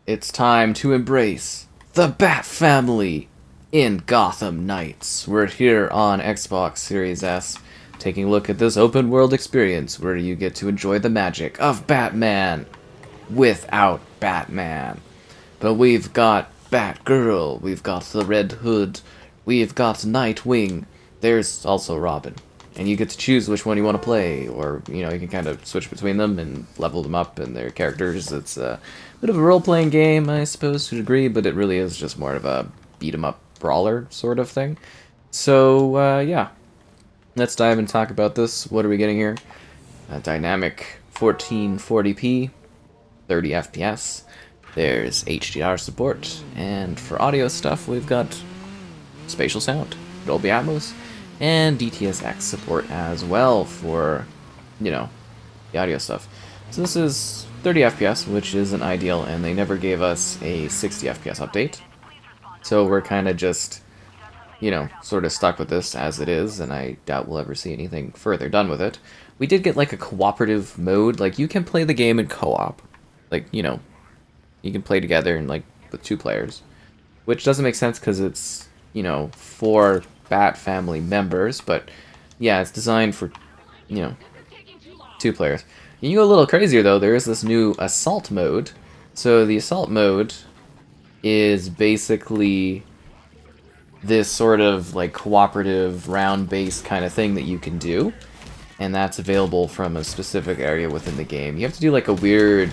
It's time to embrace the Bat Family in Gotham Knights. We're here on Xbox Series S, taking a look at this open world experience where you get to enjoy the magic of Batman without Batman. But we've got Batgirl, we've got the Red Hood, we've got Nightwing, there's also Robin. And you get to choose which one you want to play, or, you can kind of switch between them and level them up and their characters. It's a bit of a role-playing game, I suppose, to a degree, but it really is just more of a beat-em-up brawler sort of thing. So, yeah. Let's dive and talk about this. What are we getting here? A dynamic 1440p, 30 FPS. There's HDR support, and for audio stuff, we've got spatial sound, Dolby Atmos, and DTS:X support as well for, the audio stuff. So this is 30 FPS, which isn't ideal, and they never gave us a 60 FPS update. So we're kind of just, sort of stuck with this as it is, and I doubt we'll ever see anything further done with it. We did get, like, a cooperative mode. Like, you can play the game in co-op. Like, you can play together and, like, with 2 players. Which doesn't make sense because it's, 4 Bat Family members, but yeah, it's designed for, 2 players. You can go a little crazier though. There is this new assault mode. So the assault mode is basically this sort of like cooperative round-based kind of thing that you can do, and that's available from a specific area within the game. You have to do like a weird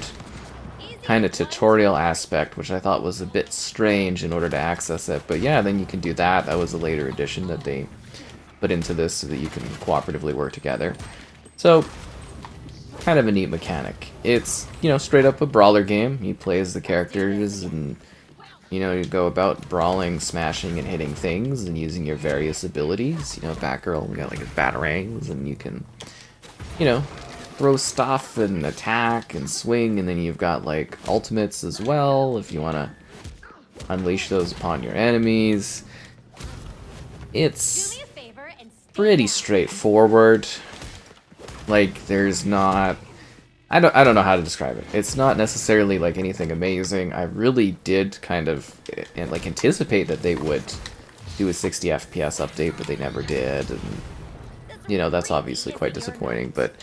kind of tutorial aspect, which I thought was a bit strange in order to access it. But yeah, then you can do that. That was a later addition that they put into this so that you can cooperatively work together. So, kind of a neat mechanic. It's, straight up a brawler game. You play as the characters and, you go about brawling, smashing, and hitting things and using your various abilities. Batgirl, we got like batarangs, and you can, throw stuff and attack and swing, and then you've got like ultimates as well if you want to unleash those upon your enemies. It's pretty straightforward. Like, there's not, I don't know how to describe it. It's not necessarily like anything amazing. I really did kind of like anticipate that they would do a 60 FPS update, but they never did, and that's obviously quite disappointing. But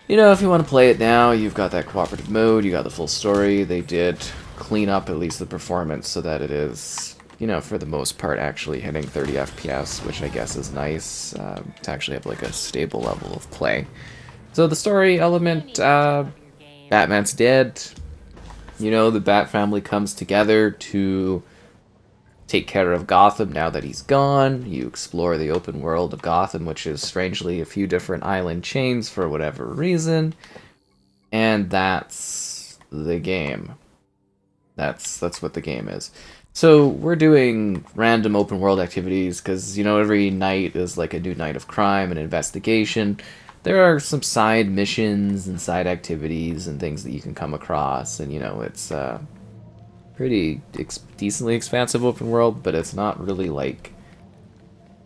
if you want to play it now, you've got that cooperative mode, you got the full story. They did clean up at least the performance so that it is, for the most part, actually hitting 30 FPS, which I guess is nice, to actually have like a stable level of play. So the story element, Batman's dead. The Bat Family comes together to take care of Gotham now that he's gone. You explore the open world of Gotham, which is strangely a few different island chains for whatever reason. And that's the game. That's what the game is. So we're doing random open world activities because, every night is like a new night of crime and investigation. There are some side missions and side activities and things that you can come across, and it's pretty decently expansive open world, but it's not really like,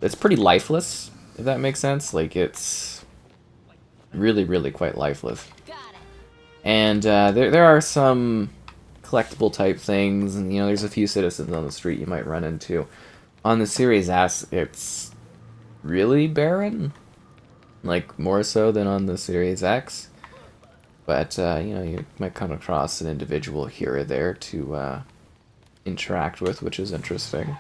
it's pretty lifeless, if that makes sense. Like, it's really quite lifeless. And there are some collectible type things, and there's a few citizens on the street you might run into. On the Series S, it's really barren, like more so than on the Series X. But, you might come across an individual here or there to interact with, which is interesting.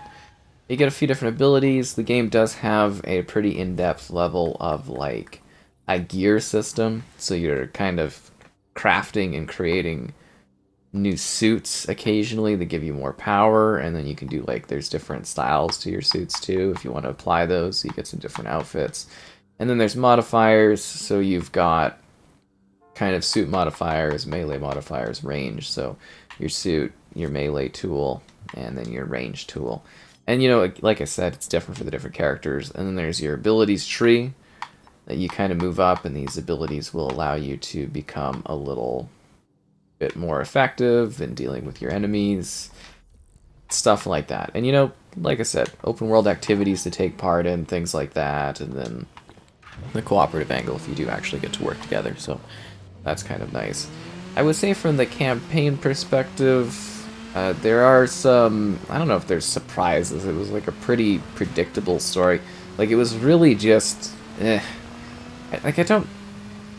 You get a few different abilities. The game does have a pretty in-depth level of, like, a gear system. So you're kind of crafting and creating new suits occasionally that give you more power. And then you can do, like, there's different styles to your suits, too, if you want to apply those. So you get some different outfits. And then there's modifiers. So you've got kind of suit modifiers, melee modifiers, range. So your suit, your melee tool, and then your range tool. And like I said, it's different for the different characters. And then there's your abilities tree that you kind of move up, and these abilities will allow you to become a little bit more effective in dealing with your enemies, stuff like that. And like I said, open world activities to take part in, things like that, and then the cooperative angle if you do actually get to work together. So that's kind of nice. I would say from the campaign perspective, there are some, I don't know if there's surprises. It was like a pretty predictable story. Like, it was really just, Like, I don't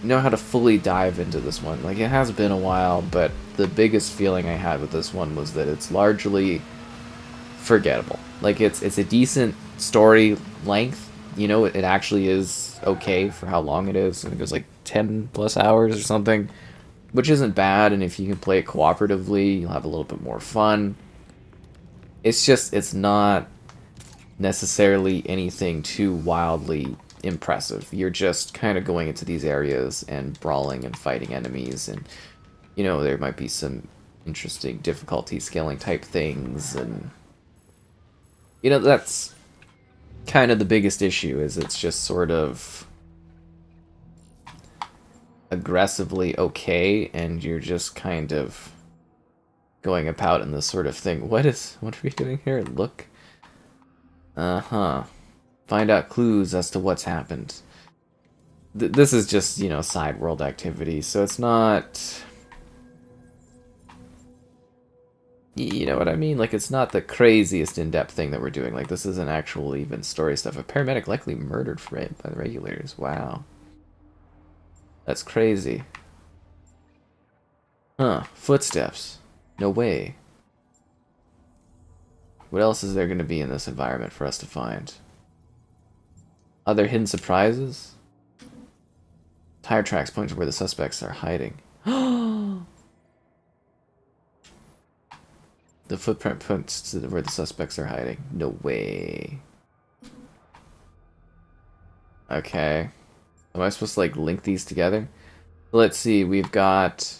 know how to fully dive into this one. Like, it has been a while, but the biggest feeling I had with this one was that it's largely forgettable. Like, it's a decent story length. You know, it actually is okay for how long it is. I think it was like 10 plus hours or something, which isn't bad, and if you can play it cooperatively, you'll have a little bit more fun. It's just, it's not necessarily anything too wildly impressive. You're just kind of going into these areas and brawling and fighting enemies, and, you know, there might be some interesting difficulty scaling type things, and, you know, that's kind of the biggest issue, is it's just sort of aggressively okay, and you're just kind of going about in this sort of thing. What are we doing here? Look. Uh-huh. Find out clues as to what's happened. This is just, you know, side world activity, so it's not... You know what I mean? Like, it's not the craziest in-depth thing that we're doing. Like, this isn't actual even story stuff. A paramedic likely murdered by the regulators. Wow. That's crazy. Huh. Footsteps. No way. What else is there going to be in this environment for us to find? Other hidden surprises? Tire tracks point to where the suspects are hiding. The footprint points to where the suspects are hiding. No way. Okay. Am I supposed to, like, link these together? Let's see, we've got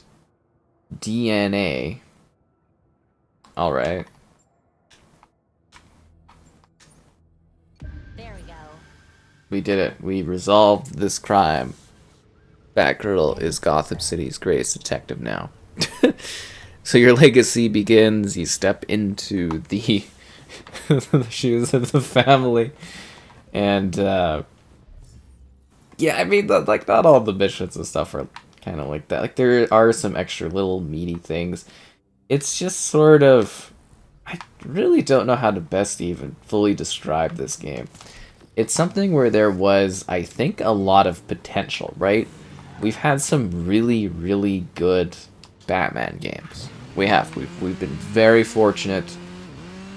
DNA. Alright. There we go. We did it. We resolved this crime. Batgirl is Gotham City's greatest detective now. So your legacy begins, you step into the, the shoes of the family. And, yeah, I mean, like, not all the missions and stuff are kind of like that. Like, there are some extra little meaty things. It's just sort of... I really don't know how to best even fully describe this game. It's something where there was, I think, a lot of potential, right? We've had some really, really good Batman games. We have. We've been very fortunate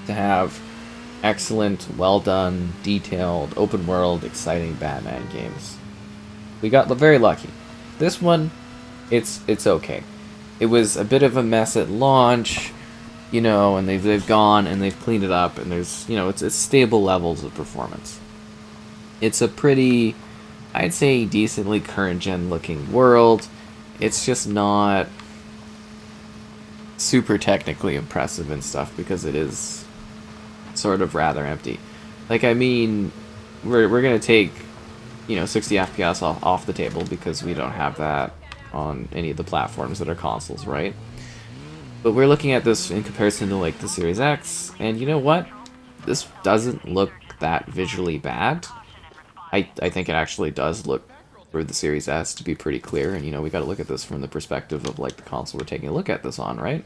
to have excellent, well done, detailed, open world, exciting Batman games. We got very lucky. This one, it's okay. It was a bit of a mess at launch, you know, and they've gone and they've cleaned it up, and there's, you know, it's stable levels of performance. It's a pretty, I'd say, decently current gen looking world. It's just not super technically impressive and stuff, because it is sort of rather empty. Like, I mean, we're gonna take, you know, 60 FPS off the table, because we don't have that on any of the platforms that are consoles, right? But we're looking at this in comparison to, like, the Series X, and you know what? This doesn't look that visually bad. I think it actually does look, for the Series S, to be pretty clear, and, you know, we gotta look at this from the perspective of, like, the console we're taking a look at this on, right?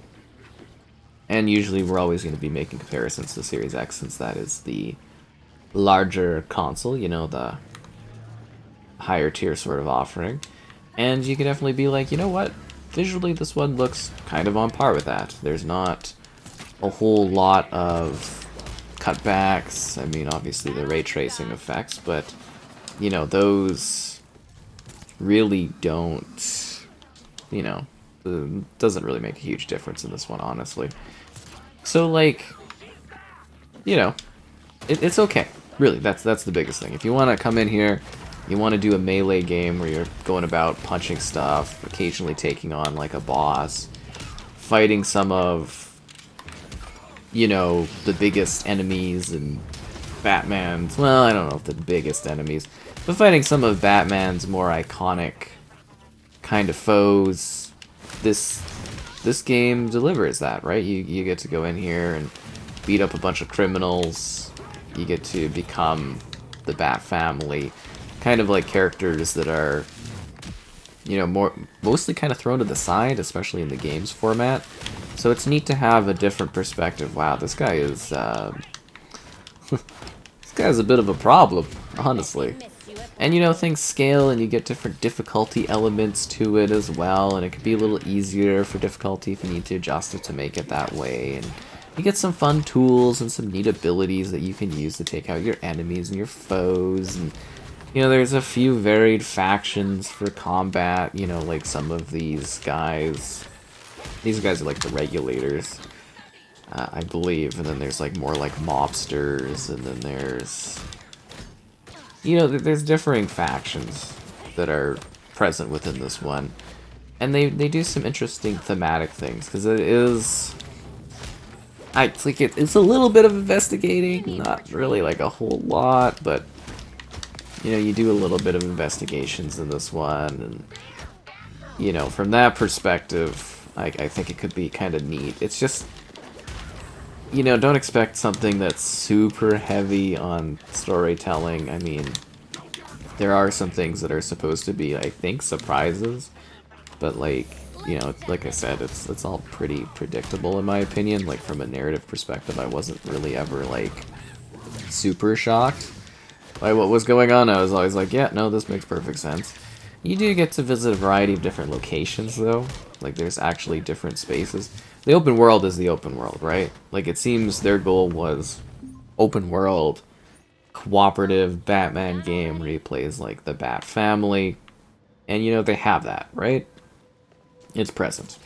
And usually we're always going to be making comparisons to the Series X, since that is the larger console, you know, the higher tier sort of offering. And you can definitely be like, you know what? Visually, this one looks kind of on par with that. There's not a whole lot of cutbacks. I mean, obviously the ray tracing effects, but, you know, those really don't, you know, doesn't really make a huge difference in this one, honestly. So, like, you know, it's okay. Really, that's the biggest thing. If you want to come in here, you want to do a melee game where you're going about punching stuff, occasionally taking on, like, a boss, fighting some of, you know, the biggest enemies and Batman's, well, I don't know if the biggest enemies, but fighting some of Batman's more iconic kind of foes, this game delivers that, right? You get to go in here and beat up a bunch of criminals. You get to become the Bat family, kind of like characters that are you know, mostly kind of thrown to the side, especially in the games format. So it's neat to have a different perspective. Wow, this guy is this guy's a bit of a problem, honestly. And you know, things scale and you get different difficulty elements to it as well, and it can be a little easier for difficulty if you need to adjust it to make it that way. And you get some fun tools and some neat abilities that you can use to take out your enemies and your foes. And you know, there's a few varied factions for combat, you know, like some of these guys. These guys are like the regulators, I believe. And then there's like more like mobsters, and then there's... You know, there's differing factions that are present within this one. And they do some interesting thematic things, because it is... it's a little bit of investigating, not really like a whole lot, but... You know, you do a little bit of investigations in this one, and... You know, from that perspective, I think it could be kind of neat. It's just... You know, don't expect something that's super heavy on storytelling. I mean, there are some things that are supposed to be, I think, surprises. But, like, you know, like I said, it's all pretty predictable in my opinion. Like, from a narrative perspective, I wasn't really ever, like, super shocked by what was going on. I was always like, yeah, no, this makes perfect sense. You do get to visit a variety of different locations, though. Like, there's actually different spaces. The open world is the open world, right? Like, it seems their goal was open world, cooperative Batman game where he plays, like, the Bat family. And, you know, they have that, right? It's present.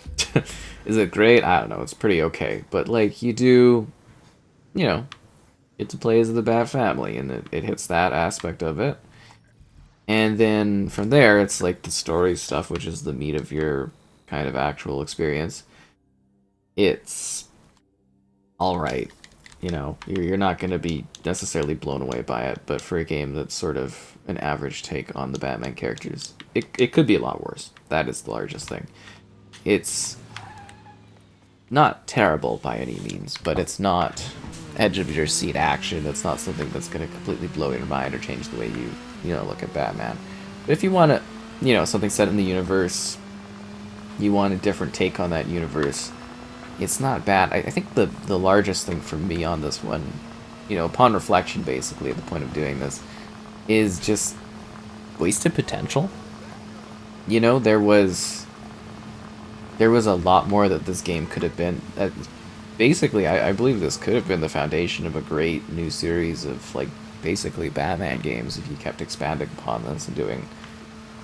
Is it great? I don't know. It's pretty okay. But, like, you do, you know, get to play as the Bat family, and it hits that aspect of it. And then from there, it's, like, the story stuff, which is the meat of your kind of actual experience. It's alright, you know, you're not going to be necessarily blown away by it, but for a game that's sort of an average take on the Batman characters, it could be a lot worse. That is the largest thing. It's not terrible by any means, but it's not edge-of-your-seat action. It's not something that's going to completely blow your mind or change the way you know, look at Batman. But if you want to, you know, something set in the universe, you want a different take on that universe, it's not bad. I think the largest thing for me on this one, you know, upon reflection, basically, at the point of doing this, is just wasted potential. You know, there was a lot more that this game could have been. Basically, I believe this could have been the foundation of a great new series of, like, basically Batman games if you kept expanding upon this and doing,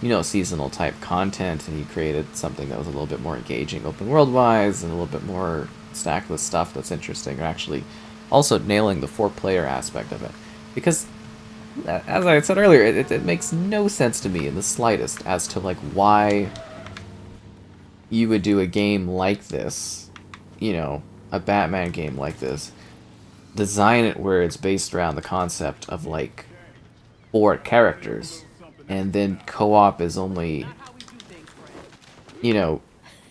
you know, seasonal type content, and you created something that was a little bit more engaging open world wise and a little bit more stacked with stuff that's interesting, or actually also nailing the 4-player aspect of it. Because, as I said earlier, it makes no sense to me in the slightest as to, like, why you would do a game like this, you know, a Batman game like this, design it where it's based around the concept of, like, 4 characters, and then co-op is only, you know,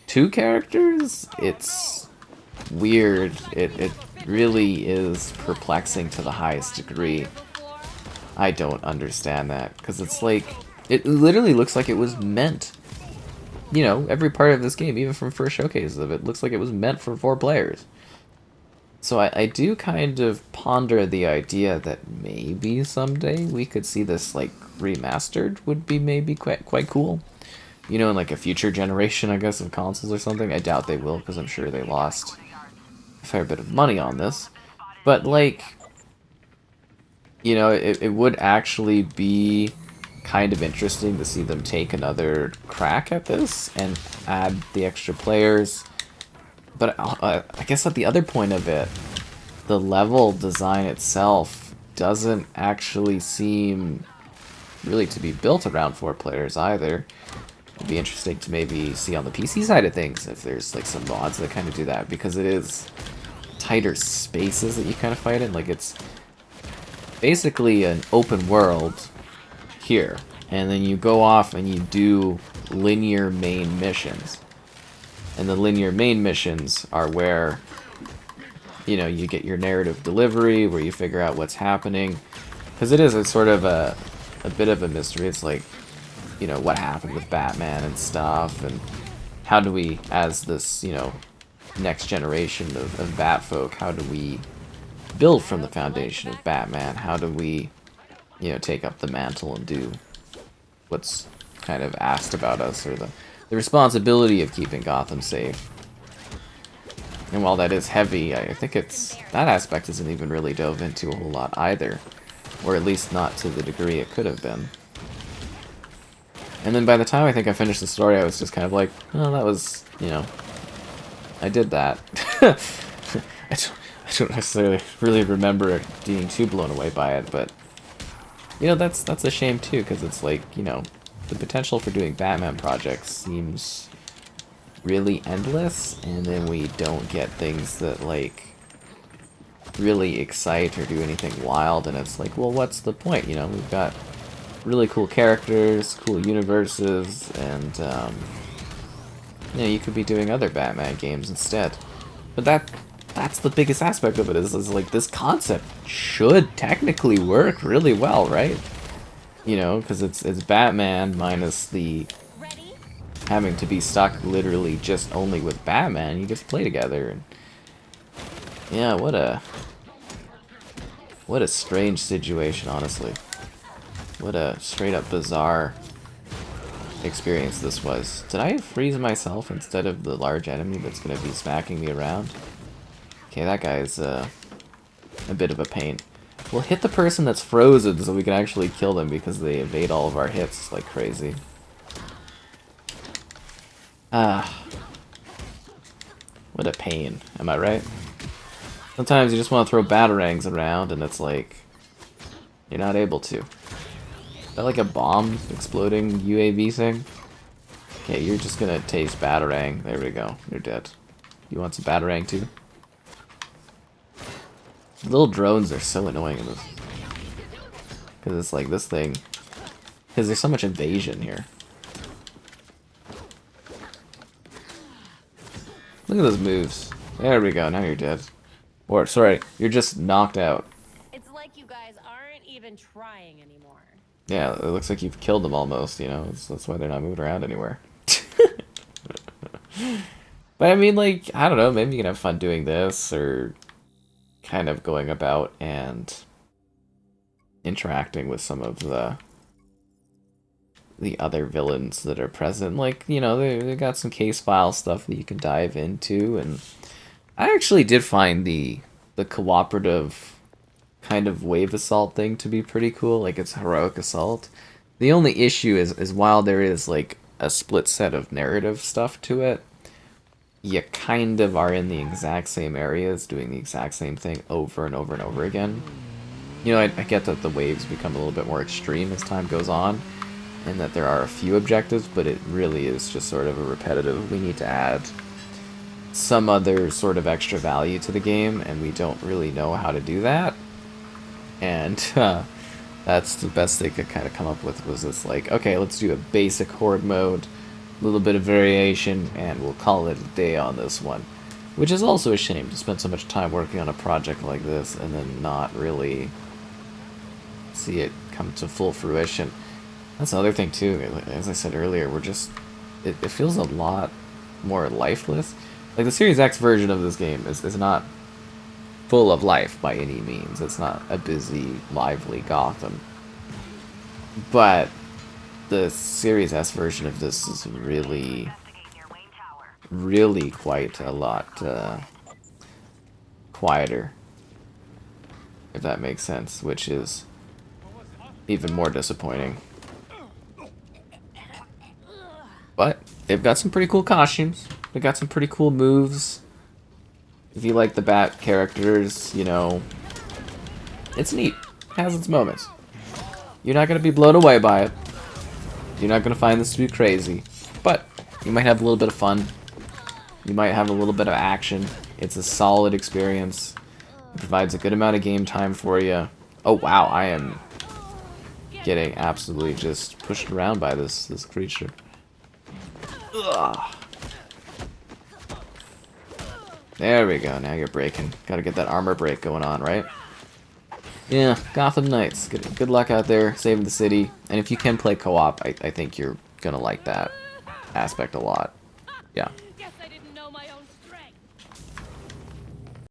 2 characters? It's weird. It really is perplexing to the highest degree. I don't understand that, because it's like, it literally looks like it was meant, you know, every part of this game, even from first showcases of it, looks like it was meant for 4 players. So I do kind of ponder the idea that maybe someday we could see this, like, remastered would be maybe quite cool. You know, in, like, a future generation, I guess, of consoles or something. I doubt they will, because I'm sure they lost a fair bit of money on this. But, like, you know, it would actually be kind of interesting to see them take another crack at this and add the extra players. But I guess at the other point of it, the level design itself doesn't actually seem really to be built around 4 players either. It'd be interesting to maybe see on the PC side of things if there's, like, some mods that kind of do that, because it is tighter spaces that you kind of fight in. Like, it's basically an open world here, and then you go off and you do linear main missions. And the linear main missions are where, you know, you get your narrative delivery, where you figure out what's happening. Because it's sort of a bit of a mystery. It's like, you know, what happened with Batman and stuff, and how do we, as this, you know, next generation of Batfolk, how do we build from the foundation of Batman? How do we, you know, take up the mantle and do what's kind of asked about us, or the responsibility of keeping Gotham safe? And while that is heavy, I think that aspect isn't even really dove into a whole lot either. Or at least not to the degree it could have been. And then by the time I think I finished the story, I was just kind of like, oh, that was, you know, I did that. I don't necessarily really remember being too blown away by it, but, you know, that's a shame too, because it's like, you know, the potential for doing Batman projects seems really endless, and then we don't get things that, like, really excite or do anything wild, and it's like, well, what's the point? You know, we've got really cool characters, cool universes, and you know, you could be doing other Batman games instead. But that's the biggest aspect of it, is like, this concept should technically work really well, right? You know, because it's Batman minus the having to be stuck literally just only with Batman. You just play together, and yeah, what a strange situation, honestly. What a straight up bizarre experience this was. Did I freeze myself instead of the large enemy that's going to be smacking me around? Okay, that guy's a bit of a pain. We'll hit the person that's frozen so we can actually kill them, because they evade all of our hits like crazy. Ah. What a pain. Am I right? Sometimes you just want to throw batarangs around and it's like, you're not able to. Is that like a bomb exploding UAV thing? Okay, you're just gonna taste batarang. There we go. You're dead. You want some batarang too? Little drones are so annoying in this. Because it's like this thing. Because there's so much invasion here. Look at those moves. There we go. Now you're dead. Or, sorry, you're just knocked out. It's like you guys aren't even trying anymore. Yeah, it looks like you've killed them almost, you know? That's why they're not moving around anywhere. But I mean, like, I don't know, maybe you can have fun doing this, or kind of going about and interacting with some of the other villains that are present. Like, you know, they got some case file stuff that you can dive into, and I actually did find the cooperative kind of wave assault thing to be pretty cool. Like, it's heroic assault. The only issue is while there is like a split set of narrative stuff to it, you kind of are in the exact same areas doing the exact same thing over and over and over again. You know, I get that the waves become a little bit more extreme as time goes on, and that there are a few objectives, but it really is just sort of a repetitive, we need to add some other sort of extra value to the game, and we don't really know how to do that. And that's the best they could kind of come up with, was this, like, okay, let's do a basic horde mode, a little bit of variation, and we'll call it a day on this one. Which is also a shame, to spend so much time working on a project like this and then not really see it come to full fruition. That's another thing too, as I said earlier, we're just, it feels a lot more lifeless. Like, the Series X version of this game is not full of life by any means. It's not a busy, lively Gotham. But the Series S version of this is really, really quite a lot quieter, if that makes sense, which is even more disappointing. But they've got some pretty cool costumes. They've got some pretty cool moves. If you like the Bat characters, you know, it's neat. It has its moments. You're not going to be blown away by it. You're not going to find this to be crazy. But you might have a little bit of fun. You might have a little bit of action. It's a solid experience. It provides a good amount of game time for you. Oh wow, I am getting absolutely just pushed around by this creature. Ugh. There we go, now you're breaking. Gotta get that armor break going on, right? Yeah, Gotham Knights. Good luck out there saving the city. And if you can play co-op, I think you're gonna like that aspect a lot. Yeah.